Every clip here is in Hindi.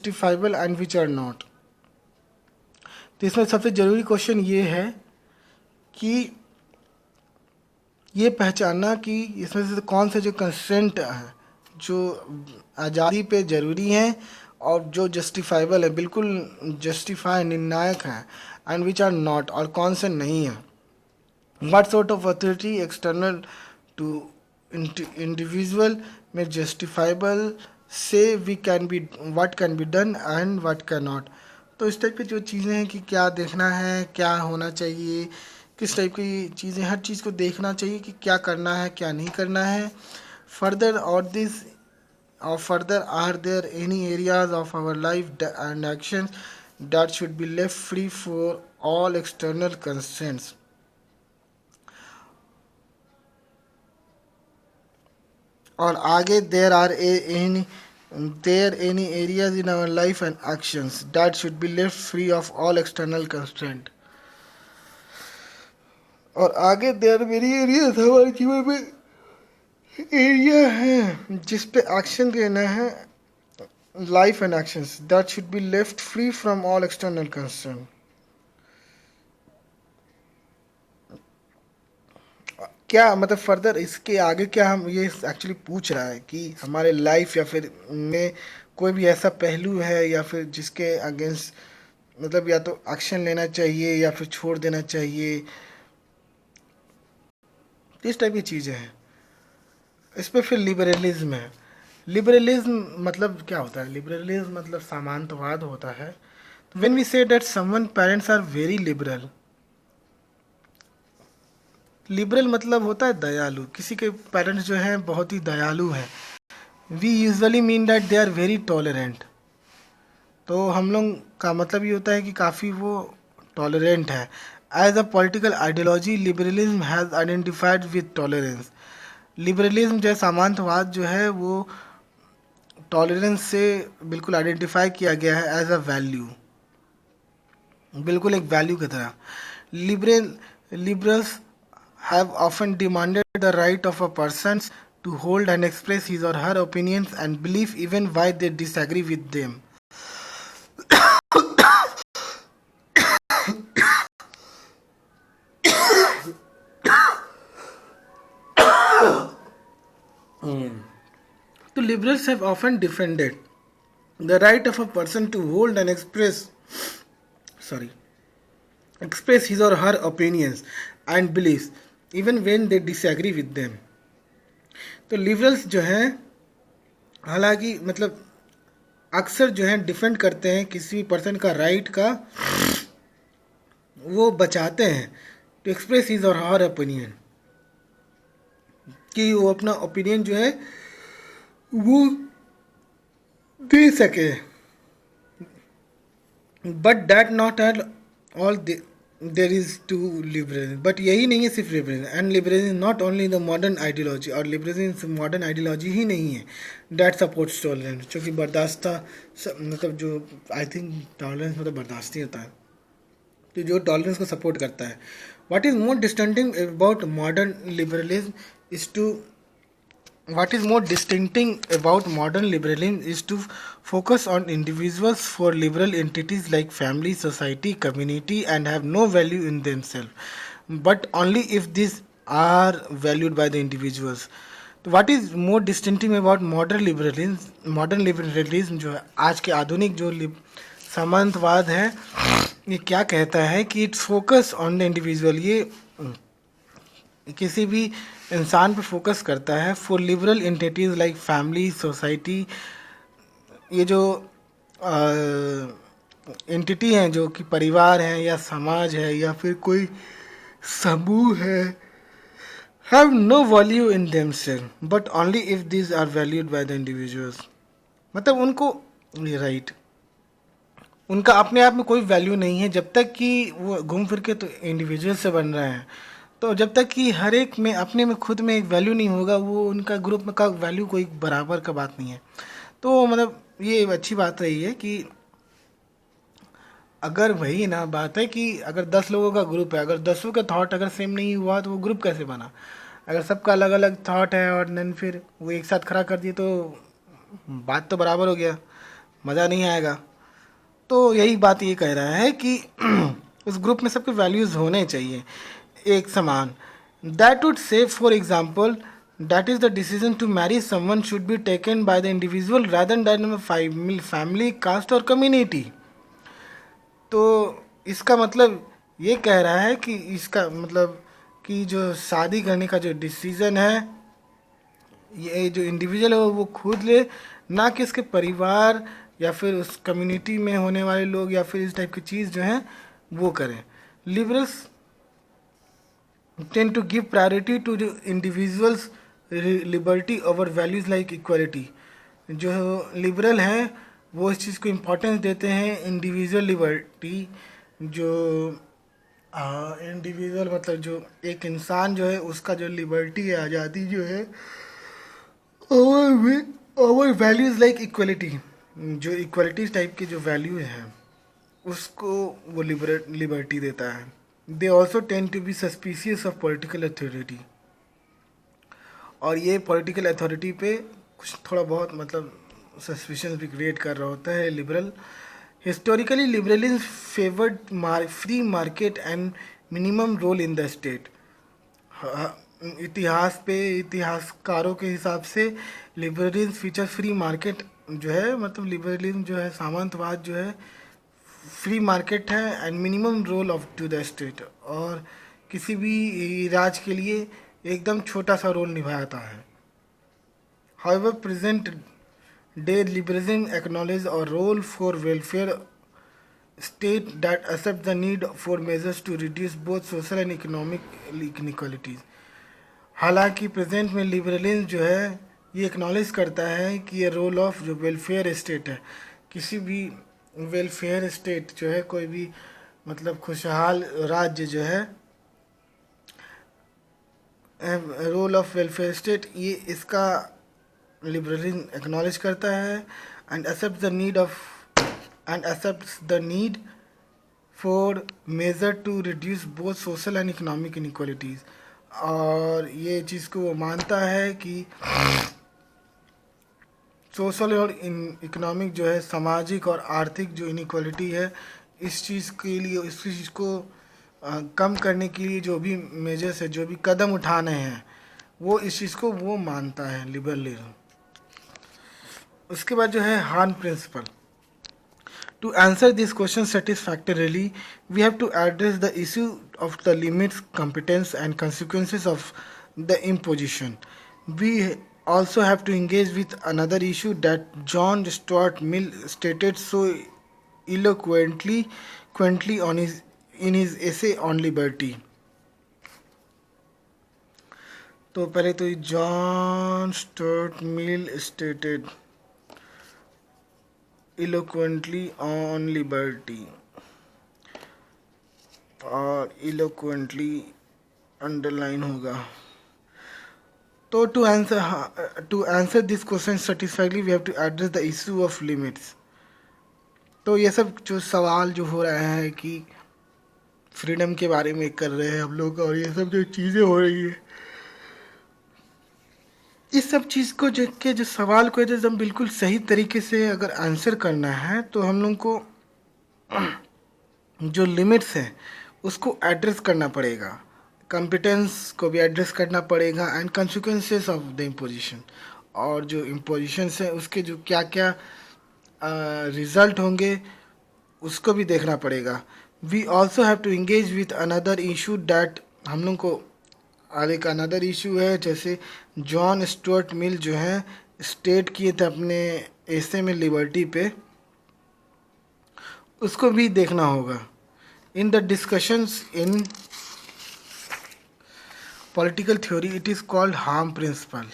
justifiable and which are not। तो इसमें सबसे ज़रूरी क्वेश्चन ये है कि ये पहचानना कि इसमें से कौन से जो कंस्ट्रेंट है जो आज़ादी पे ज़रूरी हैं और जो जस्टिफाइबल है, बिल्कुल जस्टिफाई निर्णायक हैं, एंड विच आर नॉट, और कौन से नहीं हैं। What sort of authority external to individual में जस्टिफाइबल से we can be what can be done and what can not. तो इस टाइप की जो चीज़ें हैं कि क्या देखना है, क्या होना चाहिए, किस टाइप की चीज़ें, हर चीज़ को देखना चाहिए कि क्या करना है क्या नहीं करना है। फर्दर और this or further, are there any areas of our life and actions that should be left free for all external constraints? और आगे there any areas in our life and actions that should be left free of all external constraint। और आगे there many areas हमारे जीवन में एरिया है जिस पे एक्शन देना है, life and actions that should be left free from all external concern. क्या मतलब फर्दर इसके आगे क्या हम ये एक्चुअली पूछ रहा है कि हमारे लाइफ या फिर में कोई भी ऐसा पहलू है या फिर जिसके अगेंस्ट मतलब या तो एक्शन लेना चाहिए या फिर छोड़ देना चाहिए, इस टाइप की चीज़ें हैं। इस पर फिर लिबरलिज्म है। लिबरलिज्म मतलब क्या होता है? लिबरलिज्म मतलब सामंतवाद होता है। When we say that someone parents are very liberal, liberal मतलब होता है दयालु, किसी के पेरेंट्स जो हैं बहुत ही दयालु हैं। We usually mean that they are very tolerant. तो हम लोग का मतलब ये होता है कि काफ़ी वो टॉलरेंट है। As a political ideology liberalism has identified with tolerance. Liberalism जो है सामंतवाद जो है वो टॉलरेंस से बिल्कुल आइडेंटिफाई किया गया है एज अ वैल्यू, बिल्कुल एक वैल्यू की तरह। Liberals have often demanded the right of a person to hold and express his or her opinions and belief even while they disagree with them। तो liberals have often defended the right of a person to hold and express his or her opinions and beliefs even when they disagree with them। तो लिबरल्स जो हैं हालांकि मतलब अक्सर जो है डिफेंड करते हैं किसी भी पर्सन का राइट का, वो बचाते हैं टू एक्सप्रेस हिज और हर ओपिनियन, कि वो अपना ओपिनियन जो है वो दे सके। But that not at all there is to liberalism, but यही नहीं है सिर्फ liberalism. And liberalism not only the modern ideology, और लिबरलिज्म मॉडर्न आइडियोलॉजी ही नहीं है दैट सपोर्ट्स टॉलरेंस, जो कि बर्दाश्ता मतलब जो आई थिंक टॉलरेंस मतलब बर्दाश्त ही होता है, तो जो टॉलरेंस को सपोर्ट करता है। What is more distincting about modern liberalism is to What is more distincting about modern liberalism is to focus on individuals for liberal entities like family, society, community, and have no value in themselves, but only if these are valued by the individuals। तो what is more distinctive about modern liberalism? Modern liberalism जो है आज के आधुनिक जो सामंतवाद है, ये क्या कहता है कि it's focus on the individual, ये किसी भी इंसान पर फोकस करता है। For liberal entities like family, society, ये जो एंटिटी हैं जो कि परिवार हैं या समाज है या फिर कोई समूह है, have no value in themselves but only if this are valued by the individuals. मतलब उनको ये राइट उनका अपने आप में कोई वैल्यू नहीं है जब तक कि वो घूम फिर के तो इंडिविजुअल से बन रहे हैं। तो जब तक कि हर एक में अपने में खुद में एक वैल्यू नहीं होगा, वो उनका ग्रुप में का वैल्यू कोई बराबर का बात नहीं है। तो मतलब ये अच्छी बात रही है कि अगर वही ना बात है कि अगर 10 लोगों का ग्रुप है, अगर 10 का थॉट अगर सेम नहीं हुआ तो वो ग्रुप कैसे बना? अगर सबका अलग अलग थॉट है और देन फिर वो एक साथ खड़ा कर दिए तो बात तो बराबर हो गया। मज़ा नहीं आएगा। तो यही बात ये कह रहा है कि उस ग्रुप में सबके वैल्यूज़ होने चाहिए एक समान। That would say for example that is the decision to marry someone should be taken by the individual rather than family, caste और कम्युनिटी। तो इसका मतलब ये कह रहा है कि इसका मतलब कि जो शादी करने का जो डिसीज़न है ये जो इंडिविजुअल है वो खुद ले, ना कि उसके परिवार या फिर उस कम्युनिटी में होने वाले लोग या फिर इस टाइप की चीज़ जो है वो करें। Liberals tend to give priority to the individuals liberty over values like equality. जो लिबरल हैं वो इस चीज़ को इम्पोर्टेंस देते हैं इंडिविजुअल लिबर्टी, जो इंडिविजुअल मतलब जो एक इंसान जो है उसका जो लिबर्टी है, आज़ादी जो है, ओवर वैल्यूज लाइक इक्वलिटी, जो इक्वलिटी टाइप की जो वैल्यू है उसको वो लिबर्टी देता है। They also tend to be suspicious of political authority, और ये पॉलिटिकल अथॉरिटी पे कुछ थोड़ा बहुत मतलब सस्पिशन भी क्रिएट कर रहा होता है liberal. Historically liberalism favoured free market and minimum role in the state. इतिहासकारों के हिसाब से लिबरलिज्म फीचर फ्री मार्केट जो है, मतलब लिबरलिज्म जो है सामंतवाद जो है फ्री मार्केट है and minimum role of to the state, और किसी भी राज के लिए एकदम छोटा सा रोल निभाता है। However present day liberalism acknowledge और role for welfare state that accept the need for measures to reduce both social and economic inequalities। हालांकि प्रेजेंट में लिबरलिज्म जो है ये एक्नॉलेज करता है कि ये रोल ऑफ जो वेलफेयर स्टेट है, किसी भी वेलफेयर स्टेट जो है, कोई भी मतलब खुशहाल राज्य जो है, रोल ऑफ वेलफेयर स्टेट, ये इसका लिबरलिज्म एक्नॉलेज करता है and accepts the need for measure to reduce both social and economic inequalities। और ये चीज़ को वो मानता है कि सोशल और इकोनॉमिक जो है, सामाजिक और आर्थिक जो इनइक्वालिटी है, इस चीज़ के लिए, इस चीज़ को कम करने के लिए जो भी मेजर्स है, जो भी कदम उठाने हैं, वो इस चीज़ को वो मानता है लिबरलिज्म। उसके बाद जो है हान principal. To answer this question satisfactorily, we have to address the issue of the limits, competence, and consequences of the imposition. We also have to engage with another issue that John Stuart Mill stated so eloquently in his essay on liberty। तो पहले तो John Stuart Mill stated eloquently on liberty, और eloquently अंडरलाइन होगा। तो to answer this question satisfactorily we have to address the issue of limits। तो ये सब जो सवाल जो हो रहा है कि फ्रीडम के बारे में कर रहे हैं हम लोग, और ये सब जो चीज़ें हो रही है, इस सब चीज़ को जो सवाल को जब हम बिल्कुल सही तरीके से अगर आंसर करना है तो हम लोग को जो लिमिट्स हैं उसको एड्रेस करना पड़ेगा, कॉम्पिटेंस को भी एड्रेस करना पड़ेगा and consequences of the imposition, और जो इम्पोजिशंस हैं उसके जो क्या क्या रिजल्ट होंगे उसको भी देखना पड़ेगा। We also have to engage with another issue that, हम लोग को और एक अनदर इशू है, जैसे जॉन स्टुअर्ट मिल जो है स्टेट किए थे अपने एसे में लिबर्टी पे, उसको भी देखना होगा। In the discussions in political theory it is called harm principal.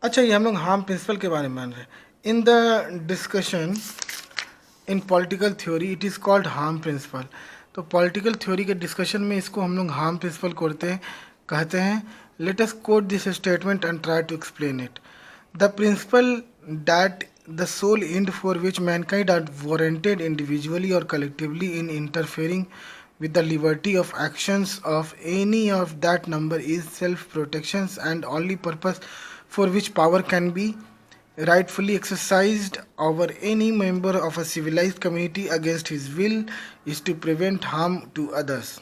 अच्छा, ये हम लोग हार्म प्रिंसिपल के बारे में मान रहे हैं। In the discussion in political theory it is called harm principle. तो पॉलिटिकल थ्योरी के डिस्कशन में इसको हम लोग हार्म प्रिंसिपल कहते हैं। Let us quote this statement and try to explain it. The principle that the sole end for which mankind are warranted individually or collectively in interfering with the liberty of actions of any of that number is self-protection, and only purpose for which power can be rightfully exercised over any member of a civilized community against his will is to prevent harm to others.